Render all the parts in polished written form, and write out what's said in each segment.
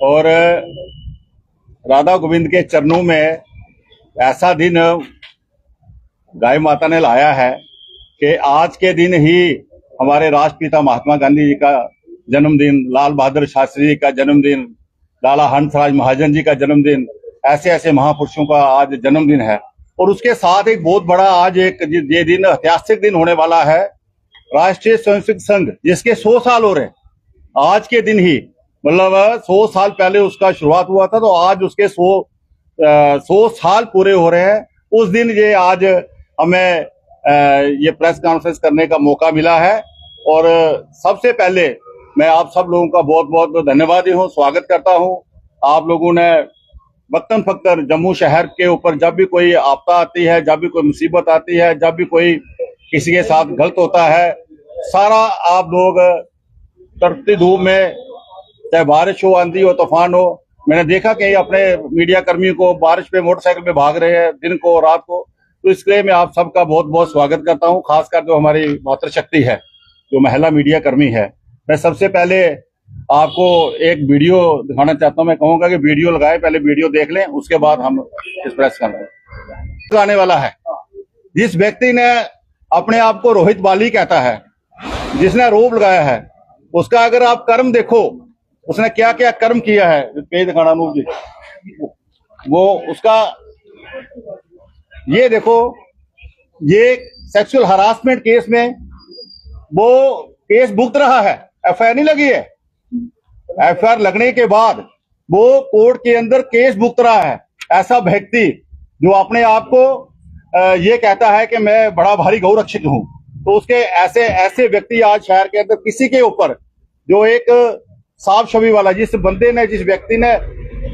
और राधा गोविंद के चरणों में ऐसा दिन गाय माता ने लाया है कि आज के दिन ही हमारे राष्ट्रपिता महात्मा गांधी जी का जन्मदिन, लाल बहादुर शास्त्री जी का जन्मदिन, लाला हंसराज महाजन जी का जन्मदिन, ऐसे ऐसे महापुरुषों का आज जन्मदिन है। और उसके साथ एक बहुत बड़ा आज एक ये दिन ऐतिहासिक दिन होने वाला है, राष्ट्रीय स्वयंसेवक संघ जिसके 100 साल हो रहे हैं आज के दिन ही, मतलब 100 साल पहले उसका शुरुआत हुआ था, तो आज उसके 100 साल पूरे हो रहे हैं। उस दिन ये आज हमें ये प्रेस कॉन्फ्रेंस करने का मौका मिला है। और सबसे पहले मैं आप सब लोगों का बहुत बहुत धन्यवादी हूँ, स्वागत करता हूँ। आप लोगों ने वक्तन फक्तन जम्मू शहर के ऊपर जब भी कोई आपदा आती है, जब भी कोई मुसीबत आती है, जब भी कोई किसी के साथ गलत होता है, सारा आप लोग तड़पती धूप में, चाहे बारिश हो, आंधी हो, तूफान हो, मैंने देखा कि अपने मीडिया कर्मियों को बारिश पे मोटरसाइकिल पे भाग रहे हैं दिन को रात को, तो इसलिए मैं आप सबका बहुत बहुत स्वागत करता हूं। खासकर जो हमारी मातृशक्ति है, जो महिला मीडिया कर्मी है, मैं सबसे पहले आपको एक वीडियो दिखाना चाहता हूं। मैं कहूंगा कि वीडियो लगाए, पहले वीडियो देख लें, उसके बाद हम इस प्रेस कॉन्फ्रेंस आने वाला है। जिस व्यक्ति ने अपने आप को रोहित बाली कहता है, जिसने आरोप लगाया है, उसका अगर आप कर्म देखो, उसने क्या क्या कर्म किया है, पेज दिखाना अनूप जी, वो उसका ये देखो, ये सेक्सुअल हरासमेंट केस में वो केस भुगत रहा है, एफआईआर नहीं लगी है, एफआईआर लगने के बाद वो कोर्ट के अंदर केस भुगत रहा है। ऐसा व्यक्ति जो अपने आप को ये कहता है कि मैं बड़ा भारी गौ रक्षक हूं, तो उसके ऐसे व्यक्ति आज शहर के अंदर किसी के ऊपर, जो एक साफ छवि वाला, जिस व्यक्ति ने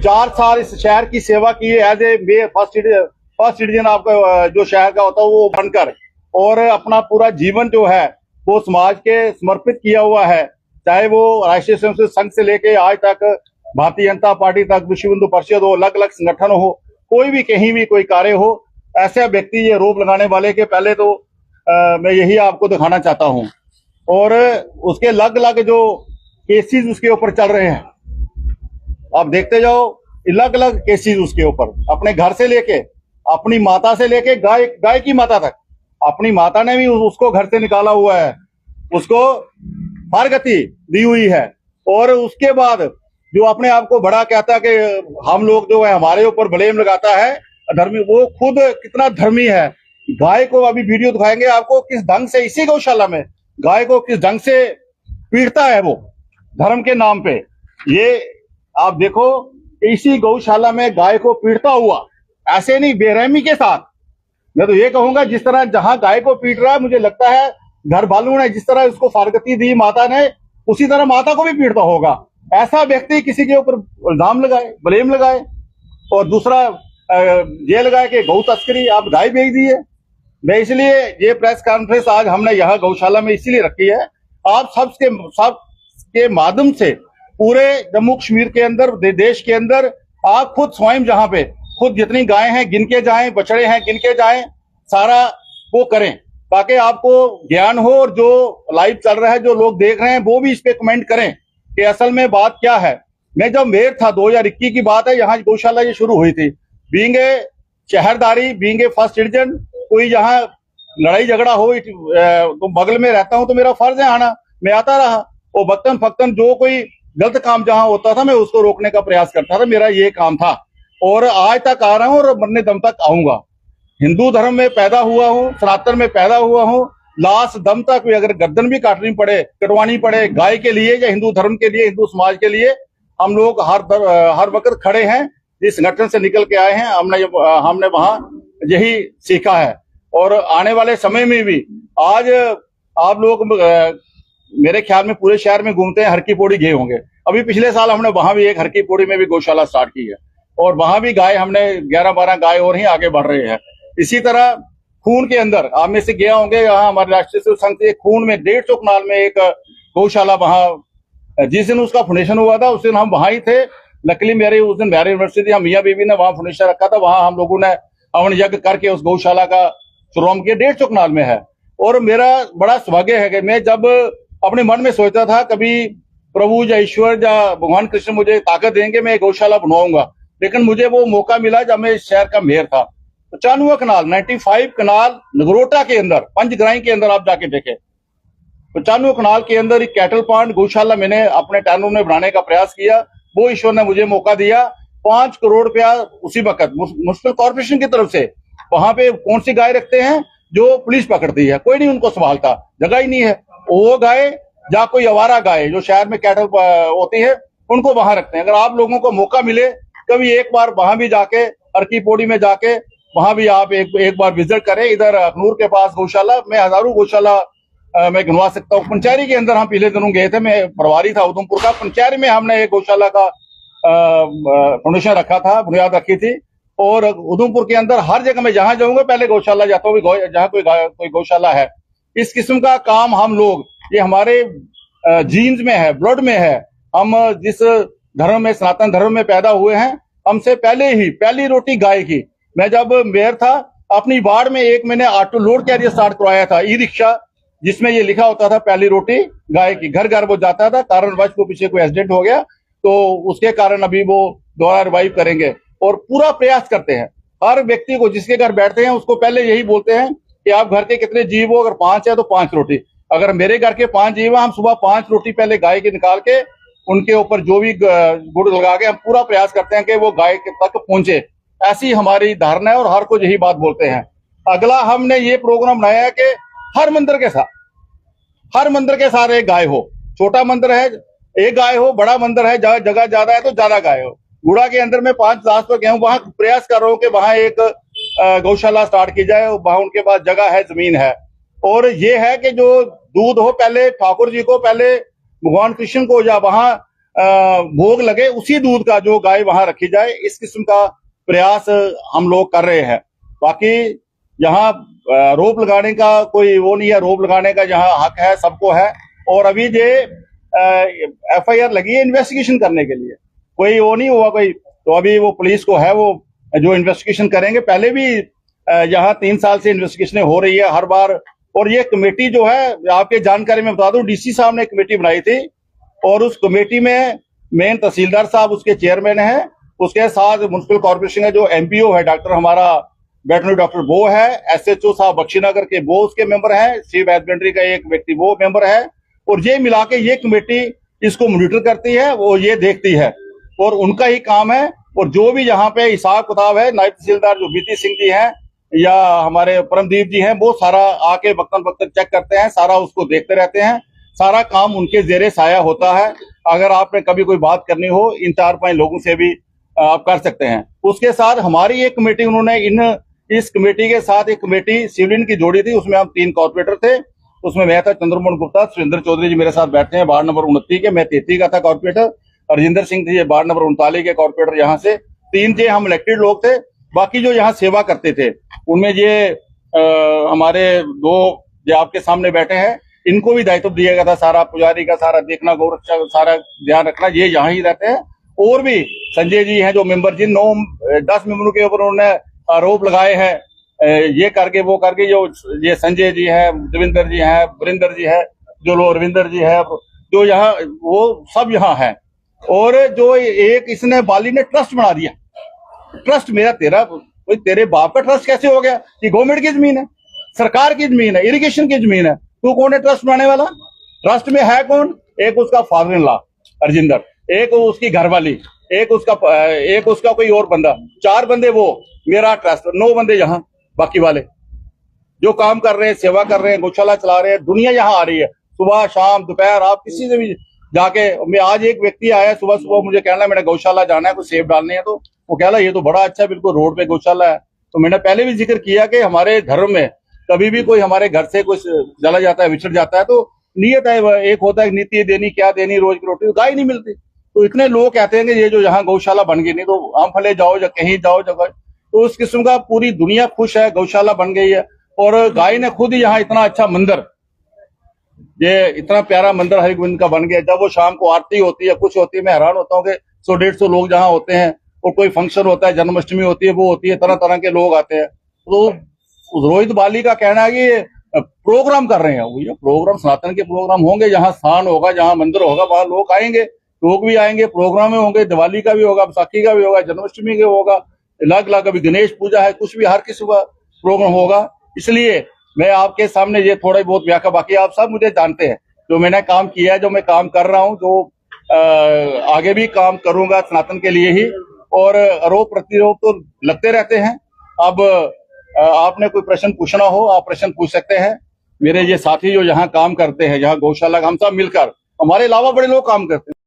4 साल इस शहर की सेवा की है एज ए फर्स्ट सिटीजन आपका जो शहर का होता है वो बनकर, और अपना पूरा जीवन जो है वो समाज के समर्पित किया हुआ है, चाहे वो राष्ट्रीय स्वयंसेवक संघ से लेके आज तक भारतीय जनता पार्टी तक, विश्व हिंदू परिषद हो, अलग अलग संगठन हो, कोई भी कहीं भी कोई कार्य हो, ऐसे व्यक्ति ये आरोप लगाने वाले के पहले तो मैं यही आपको दिखाना चाहता हूं। और उसके अलग अलग जो केसेस उसके ऊपर चल रहे हैं, आप देखते जाओ, अलग अलग केसेस उसके ऊपर, अपने घर से लेके, अपनी माता से लेके गाय की माता तक, अपनी माता ने भी उसको घर से निकाला हुआ है, उसको फारगति दी हुई है। और उसके बाद जो अपने आप को बड़ा कहता है कि हम लोग जो है हमारे ऊपर ब्लेम लगाता है धर्मी, वो खुद कितना धर्मी है। गाय को अभी वीडियो दिखाएंगे आपको, किस ढंग से इसी गौशाला में गाय को किस ढंग से पीटता है वो धर्म के नाम पे। ये आप देखो, इसी गौशाला में गाय को पीटता हुआ, ऐसे नहीं, बेरहमी के साथ। मैं तो ये कहूंगा, जिस तरह जहां गाय को पीट रहा है, मुझे लगता है घर भालू ने जिस तरह उसको फारगती दी माता ने, उसी तरह माता को भी पीटता होगा। ऐसा व्यक्ति किसी के ऊपर इल्जाम लगाए, ब्लेम लगाए, और दूसरा ये लगाए कि गौ तस्करी, आप गाय बेच दी है। मैं इसलिए ये प्रेस कॉन्फ्रेंस आज हमने यहाँ गौशाला में इसीलिए रखी है, आप सबके माध्यम से पूरे जम्मू कश्मीर के अंदर, देश के अंदर, आप खुद स्वयं जहां पे खुद जितनी गायें हैं गिन के जाएं, बछड़े हैं गिन के जाएं, सारा वो करें, ताकि आपको ज्ञान हो, और जो लाइव चल रहा है, जो लोग देख रहे हैं, वो भी इस पे कमेंट करें कि असल में बात क्या है। मैं जब मेयर था, 2021 की बात है, यहाँ गौशाला ये शुरू हुई थी। बीइंग ए शहरदारी, बीइंग ए फर्स्ट सिटीजन, कोई यहाँ लड़ाई झगड़ा हो तो बगल में रहता हूँ, तो मेरा फर्ज है आना, मैं आता रहा। और वक्तन फक्तन जो कोई गलत काम जहां होता था, मैं उसको रोकने का प्रयास करता था, मेरा ये काम था, और आज तक आ रहा हूं और मरने दम तक आऊंगा। हिंदू धर्म में पैदा हुआ हूं, सनातन में पैदा हुआ हूं, लास्ट दम तक भी अगर गर्दन भी कटवानी पड़े गाय के लिए या हिंदू धर्म के लिए, हिंदू समाज के लिए, हम लोग हर वक्त खड़े हैं। जिस संगठन से निकल के आए हैं, हमने वहां यही सीखा है। और आने वाले समय में भी आज आप लोग मेरे ख्याल में पूरे शहर में घूमते हैं, हर की पौड़ी गए होंगे। अभी पिछले साल हमने वहां भी एक हर की पौड़ी में भी गौशाला स्टार्ट की है, और वहां भी गाय हमने 11-12 गाय और ही आगे बढ़ रहे हैं। इसी तरह खून के अंदर आप में से गया होंगे, यहाँ हमारे राष्ट्रीय स्वयंसेवक संघ से खून में 150 कनाल में एक गौशाला, वहां जिस दिन उसका फाउंडेशन हुआ था उस दिन हम वहां ही थे। लकली उस दिन मैरी यूनिवर्सिटी, हम मियाँ बीबी ने वहां फाउंडेशन रखा था, वहां हम लोगों ने हवन यज्ञ करके उस गौशाला का शुरुआत किया, 150 कनाल में है। और मेरा बड़ा सौभाग्य है कि मैं जब अपने मन में सोचता था कभी प्रभु या ईश्वर या भगवान कृष्ण मुझे ताकत देंगे, मैं एक गौशाला बनवाऊंगा। लेकिन मुझे वो मौका मिला जब मैं इस शहर का मेयर था। तो 95 कनाल 95 कनाल नगरोटा के अंदर, पंचग्राही के अंदर आप जाके देखें, 95 कनाल के अंदर एक कैटल पॉइंट गौशाला मैंने अपने टाइम में बनाने का प्रयास किया। वो ईश्वर ने मुझे मौका दिया। 5 करोड़ रुपया उसी वक्त म्युनिसिपल कॉर्पोरेशन की तरफ से। वहां पे कौन सी गाय रखते हैं जो पुलिस पकड़ती है, कोई नहीं उनको संभालता, जगह ही नहीं है। वो गाय या कोई आवारा गाय जो शहर में कैटल होती है उनको वहां रखते हैं। अगर आप लोगों को मौका मिले कभी एक बार वहां भी जाके, अर्की पौड़ी में जाके वहां भी आप एक बार विजिट करें। इधर अखनूर के पास गौशाला में हजारों गौशाला मैं गिनवा सकता हूँ। पंचैरी के अंदर हम पिछले दिनों गए थे, मैं प्रभारी था उधमपुर का। पंचैरी में हमने एक गौशाला का फाउंडेशन रखा था, बुनियाद रखी थी। और उधमपुर के अंदर हर जगह मैं जहां जाऊंगा पहले गौशाला जाता हूँ, जहां कोई गौशाला है। इस किस्म का काम हम लोग, ये हमारे जीन्स में है, ब्लड में है। हम जिस धर्म में, सनातन धर्म में पैदा हुए हैं, हमसे पहले ही पहली रोटी गाय की। मैं जब मेयर था अपनी वार्ड में एक मैंने ऑटो लोड कैरियर स्टार्ट करवाया था, ई रिक्शा, जिसमें ये लिखा होता था पहली रोटी गाय की। घर घर वो जाता था, कारणवश को पीछे कोई एक्सीडेंट हो गया तो उसके कारण अभी वो दोबारा रिवाइव करेंगे। और पूरा प्रयास करते हैं हर व्यक्ति को, जिसके घर बैठते हैं उसको पहले यही बोलते हैं कि आप घर के कितने जीव हो, अगर 5 है तो 5 रोटी। अगर मेरे घर के 5 जीव है, हम सुबह 5 रोटी पहले गाय की निकाल के उनके ऊपर जो भी गुड़ लगा के हम पूरा प्रयास करते हैं कि वो गाय तक पहुंचे। ऐसी हमारी धारणा है और हर को यही बात बोलते हैं। अगला हमने ये प्रोग्राम बनाया है कि हर मंदिर के साथ एक गाय हो। छोटा मंदिर है एक गाय हो, बड़ा मंदिर है जगह ज्यादा है तो ज्यादा गाय हो। गुड़ा के अंदर में 5-10 पर गया हूँ, वहां प्रयास कर रहा हूँ कि वहां एक गौशाला स्टार्ट की जाए। वहां उनके पास जगह है, जमीन है। और ये है कि जो दूध हो पहले ठाकुर जी को, पहले भगवान कृष्ण को या वहां भोग लगे, उसी दूध का जो गाय वहां रखी जाए। इस किस्म का प्रयास हम लोग कर रहे हैं। बाकी यहाँ रोप लगाने का कोई वो नहीं है, रोप लगाने का जहाँ हक है सबको है। और अभी ये FIR लगी है इन्वेस्टिगेशन करने के लिए, कोई वो नहीं हुआ कोई, तो अभी वो पुलिस को है वो जो इन्वेस्टिगेशन करेंगे। पहले भी यहाँ 3 साल से इन्वेस्टिगेशन हो रही है हर बार। और ये कमेटी जो है, आपके जानकारी में बता दूं, DC साहब ने कमेटी बनाई थी और उस कमेटी में मेन तहसीलदार साहब उसके चेयरमैन है। उसके साथ म्युनिसिपल कॉर्पोरेशन का जो MPO है डॉक्टर, हमारा वेटनरी डॉक्टर वो है, SHO साहब बख्शीनगर के वो उसके मेंबर हैं, चीफ हस्बेंड्री का एक व्यक्ति वो मेंबर है। और ये मिला के ये कमेटी इसको मॉनिटर करती है, वो ये देखती है और उनका ही काम है। और जो भी यहाँ पे हिसाब किताब है, नायब तहसीलदार जो बीती सिंह जी हैं या हमारे परमदीप जी हैं, वो सारा आके वक्तन वक्तन चेक करते हैं, सारा उसको देखते रहते हैं। सारा काम उनके जेरे साया होता है। अगर आपने कभी कोई बात करनी हो, इन 4-5 लोगों से भी आप कर सकते हैं। उसके साथ हमारी एक कमेटी, उन्होंने इस कमेटी के साथ एक कमेटी सिविलियन की जोड़ी थी, उसमें हम 3 कॉर्पोरेटर थे। उसमें मैं था, चंद्रमोहन गुप्ता, सुरेंद्र चौधरी जी मेरे साथ बैठते हैं, वार्ड नंबर 29 के। मैं 33 का था कॉर्पोरेटर। राजेंद्र सिंह थे वार्ड नंबर 39 के कॉर्पोरेटर। यहाँ से 3 थे हम इलेक्टेड लोग थे। बाकी जो यहाँ सेवा करते थे उनमें ये हमारे 2 जो आपके सामने बैठे हैं, इनको भी दायित्व दिया गया था, सारा पुजारी का सारा देखना, गौरक्षा का सारा ध्यान रखना, ये यहाँ ही रहते हैं। और भी संजय जी हैं जो मेंबर, जिन 9-10 मेंबरों के ऊपर उन्होंने आरोप लगाए हैं, ये करके वो करके, जो ये संजय जी है, देवेंद्र जी है, वरिंदर जी है, जो लोग रविंदर जी है, जो यहाँ वो सब यहाँ है। और जो एक इसने बाली ने ट्रस्ट बना दिया, ट्रस्ट मेरा तेरा, कोई तेरे बाप का ट्रस्ट कैसे हो गया? ये गवर्नमेंट की जमीन है, सरकार की जमीन है, इरिगेशन की जमीन है, तू कौन है ट्रस्ट बनाने वाला? ट्रस्ट में है कौन? एक उसका फादर इन लॉ अर्जिंदर, एक उसकी घरवाली, एक उसका कोई और बंदा, 4 बंदे वो मेरा ट्रस्ट, 9 बंदे यहाँ बाकी वाले जो काम कर रहे हैं, सेवा कर रहे हैं, गौशाला चला रहे हैं। दुनिया यहाँ आ रही है सुबह शाम दोपहर, आप किसी से भी जाके। मैं आज एक व्यक्ति आया सुबह सुबह, मुझे कहना मैंने गौशाला जाना है, कुछ सेब डालने हैं, तो वो कहला ये तो बड़ा अच्छा है, बिल्कुल रोड पे गौशाला है। तो मैंने पहले भी जिक्र किया कि हमारे धर्म में कभी भी कोई हमारे घर से कुछ चला जाता है, विछड़ जाता है, तो नियत है, एक होता है नीति देनी, क्या देनी, रोज की रोटी, गाय नहीं मिलती। तो इतने लोग कहते हैं कि ये जो यहाँ गौशाला बन गई, नहीं तो आम फले जाओ या कहीं जाओ जगह, तो उस किस्म का पूरी दुनिया खुश है, गौशाला बन गई है। और गाय ने खुद ही यहाँ इतना अच्छा मंदिर, ये इतना प्यारा मंदिर हरिगोविंद का बन गया। जब वो शाम को आरती होती है, कुछ होती है, मैं हैरान होता हूँ कि 100-150 लोग जहाँ होते हैं, और कोई फंक्शन होता है, जन्माष्टमी होती है, वो होती है, तरह तरह के लोग आते हैं। तो रोहित बाली का कहना है कि प्रोग्राम कर रहे हैं। वो ये प्रोग्राम सनातन के प्रोग्राम होंगे, जहां स्थान होगा, जहां मंदिर होगा, वहां लोग आएंगे, लोग भी आएंगे, प्रोग्राम होंगे, दिवाली का भी होगा, बैसाखी का भी होगा, जन्माष्टमी का होगा, अलग अलग, अभी गणेश पूजा है, कुछ भी हर किसी का प्रोग्राम होगा। इसलिए मैं आपके सामने ये थोड़ा बहुत व्याख्या, बाकी आप सब मुझे जानते हैं जो मैंने काम किया है, जो मैं काम कर रहा हूँ, जो आगे भी काम करूंगा सनातन के लिए ही। और आरोप प्रतिरोप तो लगते रहते हैं। अब आपने कोई प्रश्न पूछना हो, आप प्रश्न पूछ सकते हैं। मेरे ये साथी जो यहाँ काम करते हैं, यहाँ गौशाला, हम सब मिलकर, हमारे अलावा बड़े लोग काम करते हैं।